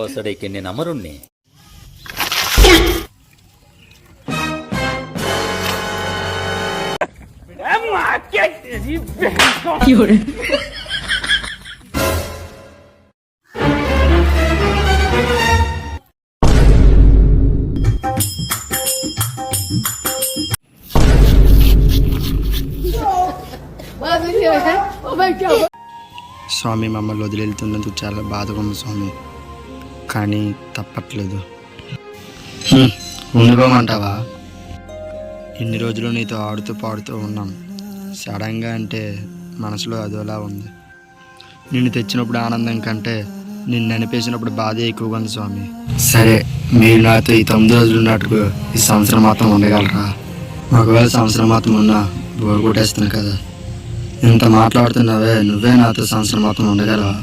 ఓసడికి నమరుణ్ణి. స్వామి మమ్మల్ని వదిలేళ్తున్నందుకు చాలా బాధగా ఉంది స్వామి, కానీ తప్పట్లేదు. ఉండిపోమంటావా? ఇన్ని రోజులు నీతో ఆడుతూ పాడుతూ ఉన్నాం, సడన్గా అంటే మనసులో అదోలా ఉంది. నిన్ను తెచ్చినప్పుడు ఆనందం కంటే నిన్ను అనిపేసినప్పుడు బాధే ఎక్కువగా ఉంది స్వామి. సరే, మీరు నాతో ఈ 9 రోజులు ఉన్నట్టుగా ఈ సంవత్సరం మాత్రం ఉండగలరా? ఒకవేళ సంవత్సరం మాత్రం ఉన్నా బోరు కొట్టేస్తున్నాను కదా. ఇంత మాట్లాడుతున్నావే, నువ్వే నాతో సంవత్సరం మాత్రం ఉండగలవా?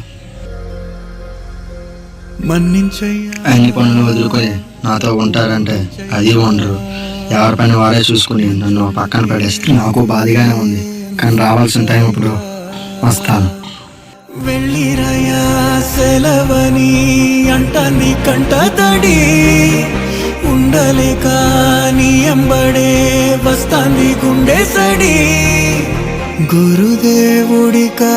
అన్ని పనులు వదులుకొని నాతో ఉంటారంటే అది ఉండరు. ఎవరి పని వాడే చూసుకుని నన్ను పక్కన పడేస్తే నాకు బాధగానే ఉంది, కానీ రావాల్సిన టైం ఇప్పుడు వస్తాను. వెళ్ళిరయా సెలవని అంటాన్ని కంట తడి ఉండలేక నీ ఎంబడే వస్తాంది గుండె సడి గురుదేవుడికా.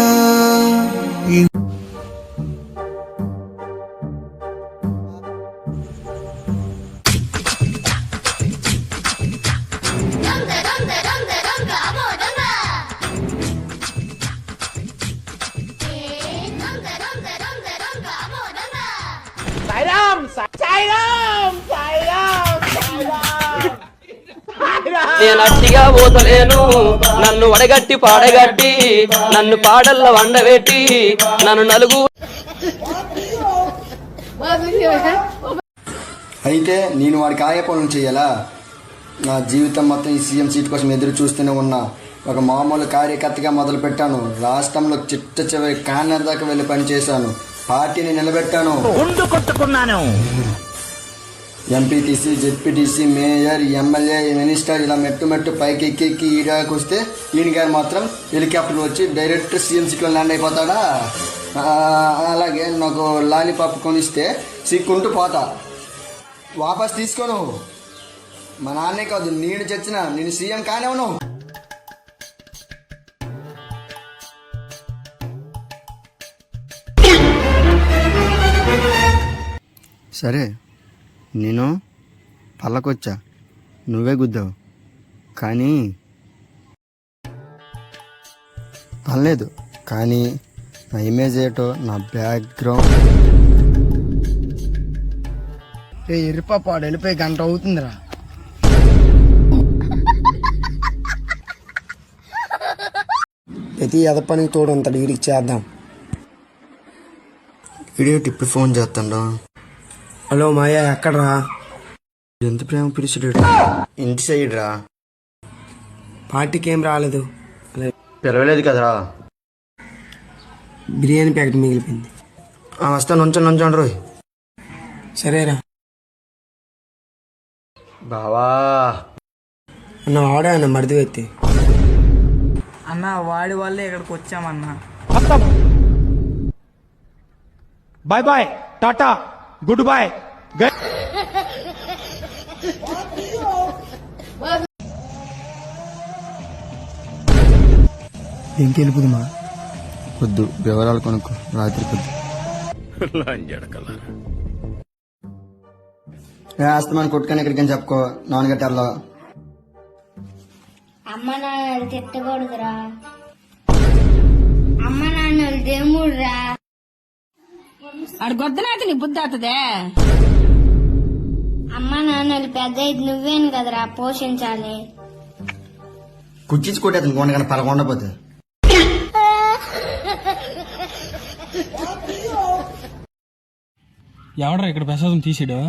నేను అట్టిగా పోతలేను, నన్ను వడగట్టి పాడగట్టి నన్ను పాడల్ల వండబెట్టి నన్ను నలుగు. అయితే నేను వాడికి ఆయా పనులు చేయాలా? నా జీవితం మొత్తం ఈ సీఎం సీట్ కోసం ఎదురు చూస్తూనే ఉన్నా. ఒక మామూలు కార్యకర్తగా మొదలు పెట్టాను, రాష్ట్రంలో చిట్ట చివరి కార్నర్ దాకా వెళ్ళి పనిచేశాను, పార్టీని నిలబెట్టాను, MPTC, ZPTC, mayor, MLA, minister ఇలా మెట్టు పైకి ఎక్కి ఈడాకి వస్తే ఈయన గారు మాత్రం హెలికాప్టర్ వచ్చి డైరెక్ట్ సీఎం సీట్లో ల్యాండ్ అయిపోతాడా? అలాగే నాకు లాలీపాప్ కొనిస్తే సిక్కుంటూ పోతా, వాపస్ తీసుకోను. మా నాన్నే కాదు, నేను చచ్చిన నేను సీఎం కానివ్వను. సరే, నేను పల్లకొచ్చా, నువ్వే గుద్దావు, కానీ పర్లేదు. కానీ నా ఇమేజ్ ఏటో, నా బ్యాక్గ్రౌండ్ ఎరిపాడు వెళ్ళిపోయి గంట అవుతుందిరా. ప్రతి ఎదపనికి తోడు అంత డిగ్రీకి చేద్దాం. వీడియో టిప్పి ఫోన్ చేస్తాడా? హలో మాయా, ఎక్కడ్రా? ఎంత ప్రేమ పిలిచాడు, ఇంటి సైడ్ రా. పార్టీకి ఏం రాలేదు, పిలవలేదు కదరా. బిర్యానీ ప్యాకెట్ మిగిలిపోయింది. వస్తాను, ఉంచండి రోయ్. సరేరా బావా. అన్న వాడే అన్న మరిది ఎత్తి అన్న, వాడి వల్లే ఇక్కడికి వచ్చామన్నా. Bye bye, ta-ta, good boy. ఇంటికి వెళ్ళిపోదుమా? వద్దు, వివరాలు కొనుక్కో, రాత్రి పొద్దు ఆస్తమాన్ని కొట్టుకొని ఎక్కడికని చెప్పుకో. నాన్నగట్టర్లో అమ్మ నాన్నలు తిట్టకూడదురా, అమ్మ నాన్నలు దేవుడురా. అడు గొద్దనైతే నీ బుద్ధి అవుతుందే. అమ్మ నాన్నలు పెద్ద నువ్వేను కదరా పోషించాలి. కుర్చీచి కొట్టేది కొండగానే పలకొండపోతే. ఎవడరా ఇక్కడ ప్రసాదం తీసాడు?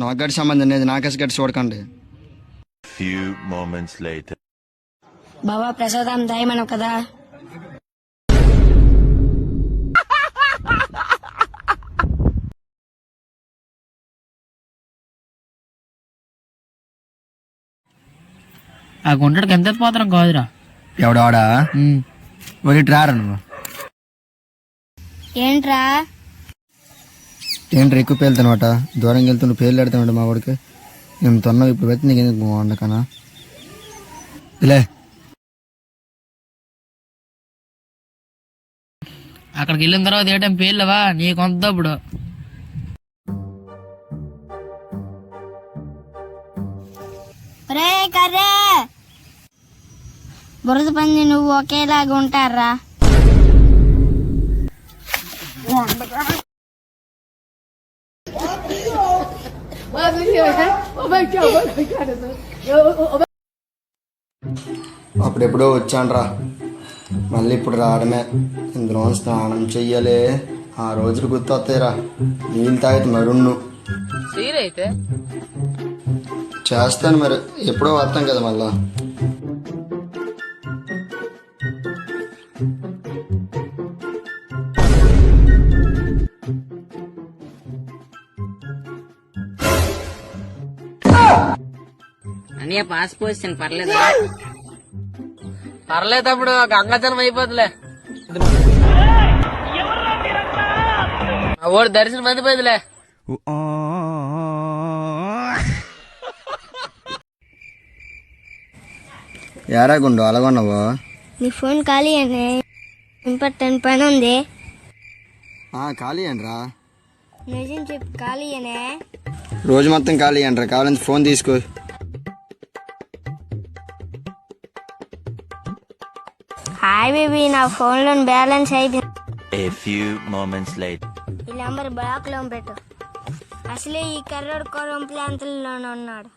నాకు గట్టి సంబంధం లేదు, నాకేసి గట్టి చూడకండి. బాబా ప్రసాదం దయమను కదా. ఆ గుంటడికి ఎంత పోతారం కాదురా. ఎవడాడా ఒకటి రారా నువ్వు ఏంట్రా ఏంటి ఎక్కువ పేలుతానమాట దూరంగా వెళ్తున్న పేర్లు పెడతామంట మా వాడికి నేను తొన్నావు ఇప్పుడు పెట్టి నీకు ఎందుకు వండకనా లే. అక్కడికి వెళ్ళిన తర్వాత ఏ టైం పేర్లేవా నీకు కొంత ఇప్పుడు. రే కర్రే బురద పంది నువ్వు ఒకేలాగా ఉంటారా? అప్పుడెప్పుడో వచ్చానురా మళ్ళీ ఇప్పుడు రావడమే. ఇందులో స్నానం చెయ్యాలి. ఆ రోజులు గుర్తొస్తాయిరా. నీళ్ళు తాగితే మరున్ను అయితే చేస్తాను మరి. ఎప్పుడో వస్తాం కదా మళ్ళా. అన్నయ్య పాస్ పోసాను పర్లేదా? పర్లేదు తమ్ముడు, గంగాజనం అయిపోతులే. ఓడి దర్శనం అయిపోయిందిలే. ఏరా గుండు అలాగొన్నావు? నీ ఫోన్ ఖాళీ అని ఇంపార్టెంట్ పని ఉంది. ఖాళీ అండ్రా. నిజం చెప్పు ఖాళీ అనే. రోజు మొత్తం ఖాళీ అండ్రా. కావాలంటే ఫోన్ తీసుకో. హాయ్ బేబీ, నా ఫోన్లో బ్యాలెన్స్ అయిపోయింది. A few moments later. ఈ నెంబర్ బ్లాక్ లో పెట్టు. అసలే ఈ కర్రోడు కొరం ప్రాంతంలోనే ఉన్నాడు.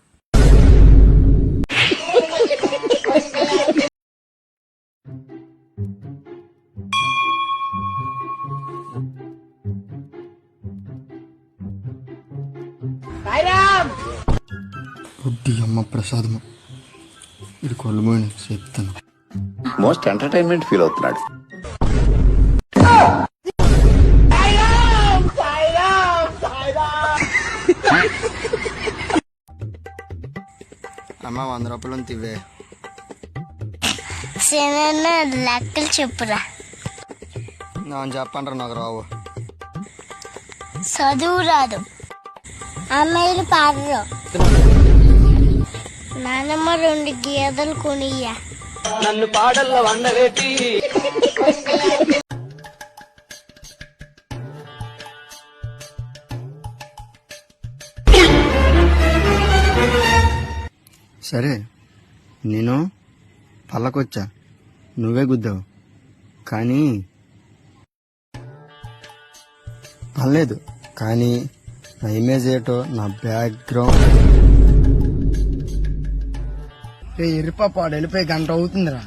బుద్ధి అమ్మ ప్రసాదము ఇది కొల్లుమోని చెప్తాను. మోస్ట్ ఎంటర్టైన్మెంట్ ఫీల్ అవుతున్నాడు. అమ్మ 100 రూపాయలు తివ్వే. లెక్కలు చెప్పురా. నేను చెప్పంటారు నాకు రావు. చదువు రాదు, అమ్మాయిలు పాడరు. నానమ్మ 2 గేదెలు కొనియ్యా. నన్ను పాడల్లో వండబెట్టి సరే నేను పల్లకొచ్చా, నువ్వే గుద్దావు. కానీ పర్లేదు. కానీ నా ఇమేజ్ ఏటో, నా బ్యాక్గ్రౌండ్ ఎర్రిపాపాడు వెళ్ళిపోయి గంట అవుతుందిరా.